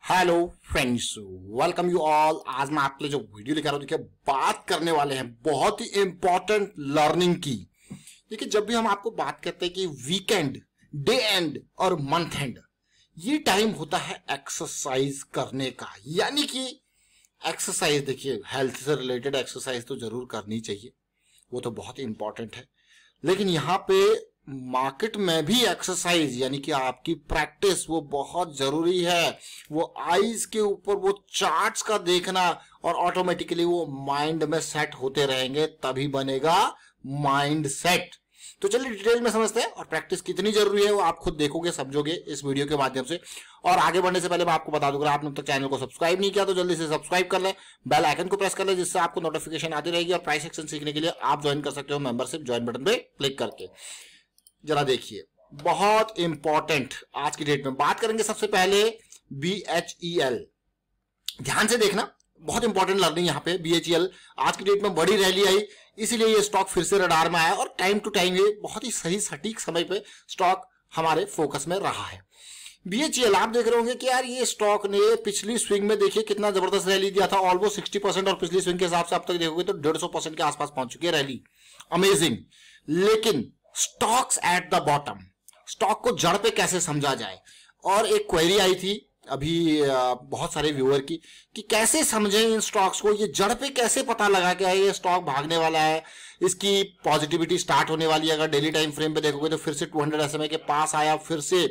Hello friends, welcome you all. आज मैं आपके लिए जो वीडियो लेकर आ रहा हूं, देखिए बात करने वाले हैं बहुत ही इंपॉर्टेंट लर्निंग की। देखिए जब भी हम आपको बात करते हैं कि वीकेंड, डे एंड और मंथ एंड, ये टाइम होता है एक्सरसाइज करने का। यानी कि एक्सरसाइज, देखिए हेल्थ से रिलेटेड एक्सरसाइज तो जरूर करनी चाहिए, वो तो बहुत ही इंपॉर्टेंट है। लेकिन यहाँ पे मार्केट में भी एक्सरसाइज यानी कि आपकी प्रैक्टिस वो बहुत जरूरी है। वो आईज के ऊपर वो चार्ट्स का देखना और ऑटोमेटिकली वो माइंड में सेट होते रहेंगे, तभी बनेगा माइंड सेट। तो चलिए डिटेल में समझते हैं और प्रैक्टिस कितनी जरूरी है वो आप खुद देखोगे, समझोगे इस वीडियो के माध्यम से। और आगे बढ़ने से पहले मैं आपको बता दूं, अगर आपने अब तक चैनल को सब्सक्राइब नहीं किया तो जल्दी से सब्सक्राइब कर लें, बेल आइकन को प्रेस कर लें, जिससे आपको नोटिफिकेशन आती रहेगी। और प्राइस एक्शन सीखने के लिए आप ज्वाइन कर सकते हो मेंबरशिप ज्वाइन बटन पे क्लिक करके। जरा देखिए बहुत इंपॉर्टेंट आज की डेट में बात करेंगे। सबसे पहले BHEL, ध्यान से देखना, बहुत इंपॉर्टेंट लर्निंग यहाँ पे। BHEL आज की डेट में बड़ी रैली आई, इसीलिए ये स्टॉक फिर से रडार में आया और टाइम टू टाइम ये बहुत ही सही सटीक समय पे स्टॉक हमारे फोकस में रहा है। BHEL आप देख रहे होंगे कि यार ये स्टॉक ने पिछली स्विंग में देखिए कितना जबरदस्त रैली दिया था, ऑलमोस्ट 60%, और पिछली स्विंग के हिसाब से अब तक देखोगे तो 150% के आसपास पहुंच चुकी है रैली। अमेजिंग। लेकिन stocks at the bottom, stock को जड़ पे कैसे समझा जाए। और एक क्वेरी आई थी अभी बहुत सारे व्यूअर की कि कैसे समझें इन स्टॉक्स को, ये जड़ पे कैसे पता लगा कि ये स्टॉक भागने वाला है, इसकी पॉजिटिविटी स्टार्ट होने वाली है। अगर डेली टाइम फ्रेम पे देखोगे तो फिर से 200 SMA के पास आया, फिर से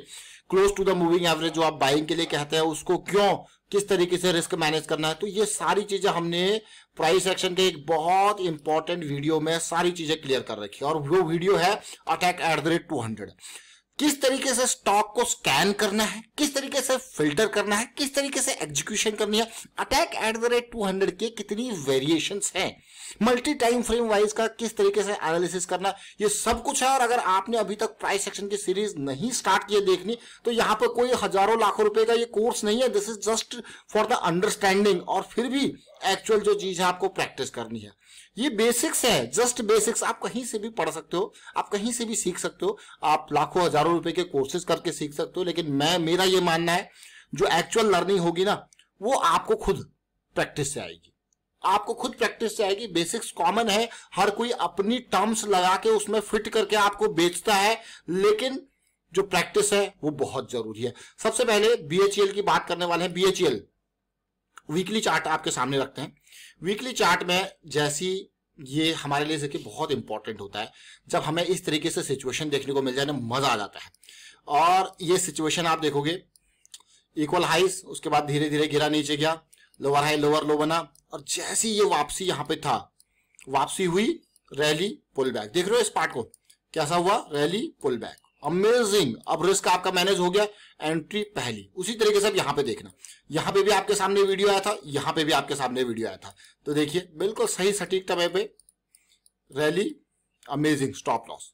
close to the moving average जो आप बाइंग के लिए कहते हैं उसको क्यों, किस तरीके से रिस्क मैनेज करना है। तो ये सारी चीजें हमने प्राइस एक्शन के एक बहुत इंपॉर्टेंट वीडियो में सारी चीजें क्लियर कर रखी है, और वो वीडियो है अटैक @ 200। किस तरीके से स्टॉक को स्कैन करना है, किस तरीके से फिल्टर करना है, किस तरीके से एग्जीक्यूशन करनी है, अटैक @ 200 के कितनी वेरिएशंस हैं, मल्टी टाइम फ्रेम वाइज का किस तरीके से एनालिसिस करना, ये सब कुछ है। और अगर आपने अभी तक प्राइस एक्शन की सीरीज नहीं स्टार्ट की है देखनी, तो यहाँ पर कोई हजारों लाखों रुपए का ये कोर्स नहीं है, this is just for the understanding. और फिर भी एक्चुअल जो चीज है आपको प्रैक्टिस करनी है। ये बेसिक्स है, जस्ट बेसिक्स। आप कहीं से भी पढ़ सकते हो, आप कहीं से भी सीख सकते हो, आप लाखों हजारों रुपए के कोर्सेज करके सीख सकते हो। लेकिन मेरा ये मानना है जो एक्चुअल लर्निंग होगी ना, वो आपको खुद प्रैक्टिस से आएगी, आपको खुद प्रैक्टिस से आएगी। बेसिक्स कॉमन है, हर कोई अपनी टर्म्स लगा के उसमें फिट करके आपको बेचता है, लेकिन जो प्रैक्टिस है वो बहुत जरूरी है। सबसे पहले BHEL की बात करने वाले हैं। BHEL वीकली चार्ट आपके सामने रखते हैं। वीकली चार्ट में जैसी ये हमारे लिए देखिए बहुत इंपॉर्टेंट होता है, जब हमें इस तरीके से सिचुएशन देखने को मिल जाए ना, मजा आ जाता है। और ये सिचुएशन आप देखोगे इक्वल हाइस, उसके बाद धीरे धीरे गिरा, नीचे गया, लोअर हाई लोअर लो बना, और जैसी ये वापसी यहाँ पे था, वापसी हुई, रैली पुल बैक। देख रहे हो इस पार्ट को, कैसा हुआ, रैली पुल बैक, अमेजिंग। अब रिस्क आपका मैनेज हो गया, एंट्री पहली। उसी तरीके से अब यहां पे देखना, यहां पे भी आपके सामने वीडियो आया था, यहां पे भी आपके सामने वीडियो आया था, तो देखिए बिल्कुल सही सटीक समय पे रैली, अमेजिंग, स्टॉप लॉस।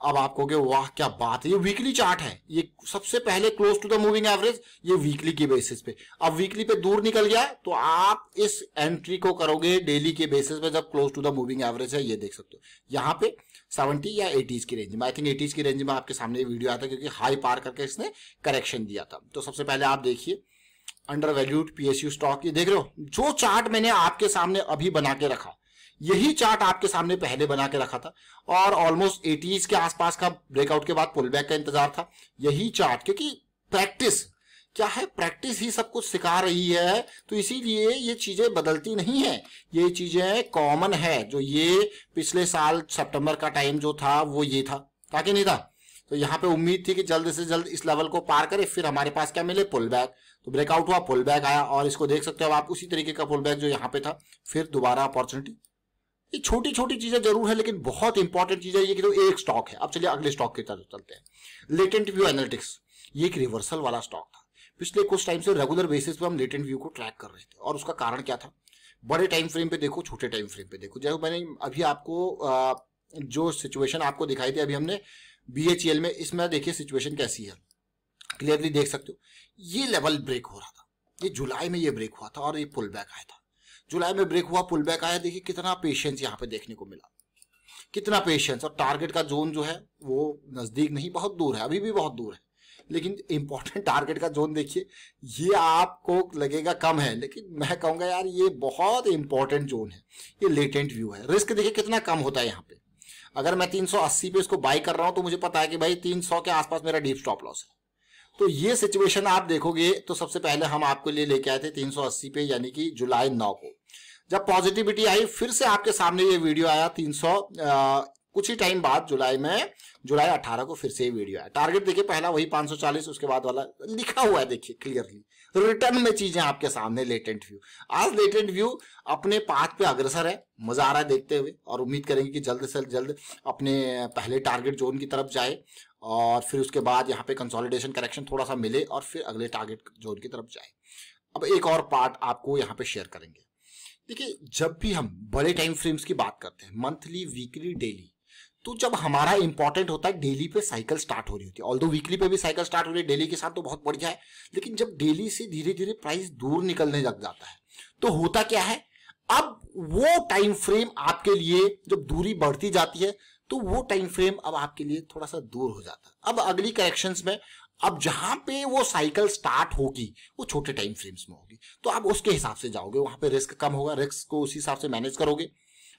अब आप कहोगे वाह क्या बात है, ये वीकली चार्ट है, ये सबसे पहले close to the moving average, ये वीकली की बेसिस पे। अब वीकली पे दूर निकल गया तो आप इस एंट्री को करोगे डेली के बेसिस पे, जब close to the moving average है। ये देख सकते हो यहाँ पे 70 या 80s की रेंज में, आई थिंक 80s की रेंज में आपके सामने वीडियो आया था, क्योंकि हाई पार करके इसने करेक्शन दिया था। तो सबसे पहले आप देखिए अंडर वैल्यूड PSU स्टॉक, ये देख रहे हो जो चार्ट मैंने आपके सामने अभी बना के रखा, यही चार्ट आपके सामने पहले बना के रखा था, और ऑलमोस्ट 80s के आसपास का ब्रेकआउट के बाद पुल बैक का इंतजार था। यही चार्ट, क्योंकि प्रैक्टिस क्या है, प्रैक्टिस ही सब कुछ सिखा रही है, तो इसीलिए ये चीजें बदलती नहीं है, ये चीजें कॉमन है। जो ये पिछले साल सितंबर का टाइम जो था वो ये था कि नहीं था, तो यहाँ पे उम्मीद थी कि जल्द से जल्द इस लेवल को पार करे, फिर हमारे पास क्या मिले, पुल बैक। तो ब्रेकआउट हुआ, पुल बैक आया, और इसको देख सकते हो आप उसी तरीके का पुल बैक जो यहाँ पे था, फिर दोबारा अपॉर्चुनिटी। ये छोटी छोटी चीजें जरूर है, लेकिन बहुत इंपॉर्टेंट चीज है ये कि तो एक स्टॉक है। अब चलिए अगले स्टॉक की तरफ चलते हैं। लेटेंट व्यू एनालिटिक्स, ये एक रिवर्सल वाला स्टॉक था। पिछले कुछ टाइम से रेगुलर बेसिस पे हम लेटेंट व्यू को ट्रैक कर रहे थे, और उसका कारण क्या था, बड़े टाइम फ्रेम पे देखो, छोटे टाइम फ्रेम पे देखो। जैसे मैंने अभी आपको जो सिचुएशन आपको दिखाई थी अभी हमने BHEL में, इसमें देखिए सिचुएशन कैसी है, क्लियरली देख सकते हो। ये लेवल ब्रेक हो रहा था, ये जुलाई में ये ब्रेक हुआ था, और ये पुल बैक आया था। जुलाई में ब्रेक हुआ, पुल बैक आया, देखिए कितना पेशेंस यहाँ पे देखने को मिला, कितना पेशेंस। और टारगेट का जोन जो है वो नजदीक नहीं, बहुत दूर है, अभी भी बहुत दूर है, लेकिन इंपॉर्टेंट टारगेट का जोन देखिए, ये आपको लगेगा कम है, लेकिन मैं कहूंगा यार ये बहुत इंपॉर्टेंट जोन है। ये लेटेंट व्यू है। रिस्क देखिए कितना कम होता है यहाँ पे। अगर मैं 380 पे इसको बाई कर रहा हूं तो मुझे पता है कि भाई 300 के आसपास मेरा डीप स्टॉप लॉस है। तो ये सिचुएशन आप देखोगे तो सबसे पहले हम आपके लिए लेके आए थे 380 पे, यानी कि जुलाई 9 को। जब पॉजिटिविटी आई फिर से आपके सामने ये वीडियो आया 300 कुछ ही टाइम बाद जुलाई 18 को फिर से ये वीडियो आया। टारगेट देखिए पहला वही 540, उसके बाद वाला लिखा हुआ है देखिए क्लियरली। रिटर्न में चीजें आपके सामने लेटेंट व्यू। आज लेटेंट व्यू अपने पाथ पे अग्रसर है, मजा आ रहा है देखते हुए, और उम्मीद करेंगे कि जल्द से जल्द अपने पहले टारगेट जोन की तरफ जाए और फिर उसके बाद यहाँ पे कंसोलिडेशन करेक्शन थोड़ा सा मिले और फिर अगले टारगेट जोन की तरफ जाए। अब एक और पार्ट आपको यहाँ पे शेयर करेंगे। देखिए जब भी हम बड़े टाइम फ्रेम्स की बात करते हैं, मंथली, वीकली, डेली, तो जब हमारा इंपॉर्टेंट होता है डेली पे साइकिल स्टार्ट हो रही होती है। ऑल्दो वीकली पे भी साइकिल स्टार्ट हो रही है डेली के साथ तो बहुत बढ़िया है, लेकिन जब डेली से धीरे धीरे प्राइस दूर निकलने लग जाता है तो होता क्या है, अब वो टाइम फ्रेम आपके लिए जब दूरी बढ़ती जाती है तो वो टाइम फ्रेम अब आपके लिए थोड़ा सा दूर हो जाता है। अब अगली करेक्शंस में अब जहां पे वो साइकिल स्टार्ट होगी वो छोटे टाइम फ्रेम्स में होगी, तो आप उसके हिसाब से जाओगे, वहां पे रिस्क कम होगा, रिस्क को उसी हिसाब से मैनेज करोगे,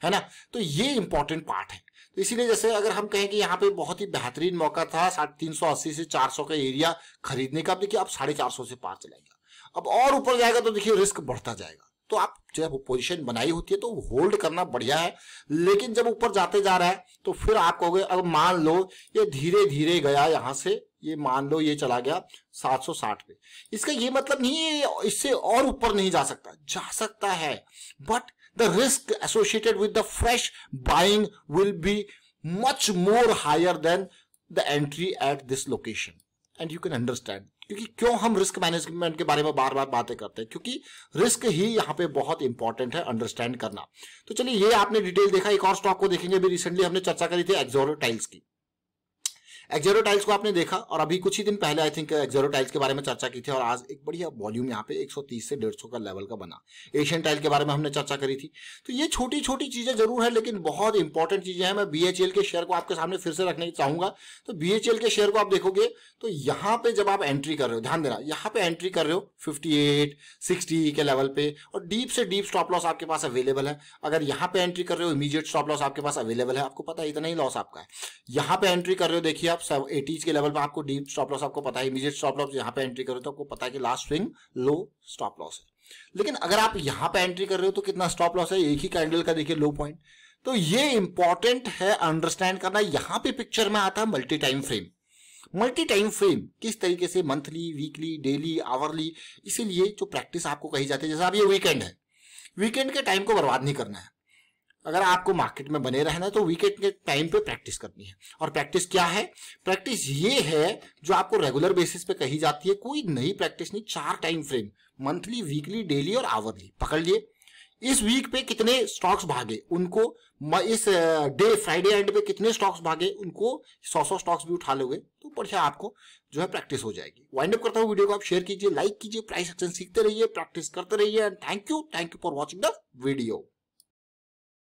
है ना। तो ये इंपॉर्टेंट पार्ट है। तो इसीलिए जैसे अगर हम कहें कि यहाँ पे बहुत ही बेहतरीन मौका था 380 से 400 का एरिया खरीदने का, अब देखिए अब 450 से पार चलेगा, अब और ऊपर जाएगा तो देखिए रिस्क बढ़ता जाएगा। तो आप जब पोजीशन बनाई होती है तो होल्ड करना बढ़िया है, लेकिन जब ऊपर जाते जा रहा है तो फिर आप कहोगे, अब मान लो ये धीरे धीरे गया यहां से, ये मान लो ये चला गया 760 पे, इसका ये मतलब नहीं है इससे और ऊपर नहीं जा सकता, जा सकता है, but the risk associated with the fresh buying will be much more higher than the entry at this location, and you can understand क्योंकि क्यों हम रिस्क मैनेजमेंट के बारे में बार बार बातें करते हैं, क्योंकि रिस्क ही यहाँ पे बहुत इंपॉर्टेंट है अंडरस्टैंड करना। तो चलिए ये आपने डिटेल देखा, एक और स्टॉक को देखेंगे। अभी रिसेंटली हमने चर्चा करी थी एक्सोरो टाइल्स की। एक्सोरो टाइल्स को आपने देखा और अभी कुछ ही दिन पहले आई थिंक एक्सोरो टाइल्स के बारे में चर्चा की थी, और आज एक बढ़िया वॉल्यूम यहाँ पे 130 से 150 का लेवल का बना। एशियन टाइल के बारे में हमने चर्चा करी थी। तो ये छोटी छोटी चीजें जरूर है लेकिन बहुत इंपॉर्टेंट चीजें हैं। मैं बीएचईएल के शेयर को आपके सामने फिर से रखने चाहूंगा। तो बीएचईएल के शेयर को आप देखोगे तो यहाँ पे जब आप एंट्री कर रहे हो, ध्यान देना, यहाँ पे एंट्री कर रहे हो 58, 60 के लेवल पे, और डीप से डीप स्टॉप लॉस आपके पास अवेलेबल है। अगर यहाँ पे एंट्री कर रहे हो इमीडिएट स्टॉप लॉस आपके पास अवेलेबल है, आपको पता है इतना ही लॉस आपका है। यहाँ पे एंट्री कर रहे हो, देखिए आप 80 के लेवल पे आपको डीप स्टॉप लॉस आपको पता है, इमीडिएट स्टॉप लॉस यहाँ पे एंट्री कर रहे हो तो आपको पता है कि last swing low stop loss है। लेकिन अगर आप यहाँ पे एंट्री कर रहे हो तो कितना स्टॉप लॉस है, एक ही कैंडल का देखिए लो पॉइंट। तो ये इंपॉर्टेंट है अंडरस्टैंड करना। यहाँ पे पिक्चर में आता है multi time frame. Multi time frame किस तरीके से, मंथली, वीकली, डेली, आवरली, इसीलिए जो प्रैक्टिस आपको कही जाती है, जैसे अब ये वीकेंड है, वीकेंड के टाइम को बर्बाद नहीं करना है। अगर आपको मार्केट में बने रहना है तो वीकेंड के टाइम पे प्रैक्टिस करनी है। और प्रैक्टिस क्या है? प्रैक्टिस ये है जो आपको रेगुलर बेसिस पे कही जाती है, कोई नई प्रैक्टिस नहीं। 4 time frame, monthly, weekly, daily और आवरली पकड़ लिए। इस वीक पे कितने स्टॉक्स भागे उनको, इस डे फ्राइडे एंड पे कितने स्टॉक्स भागे उनको 100 स्टॉक्स भी उठा लोगे तो बढ़िया आपको जो है प्रैक्टिस हो जाएगी। वाइंड अप करता हूँ वीडियो को, आप शेयर कीजिए, लाइक कीजिए, प्राइस एक्शन सीखते रहिए, प्रैक्टिस करते रहिए। And thank you for watching the video.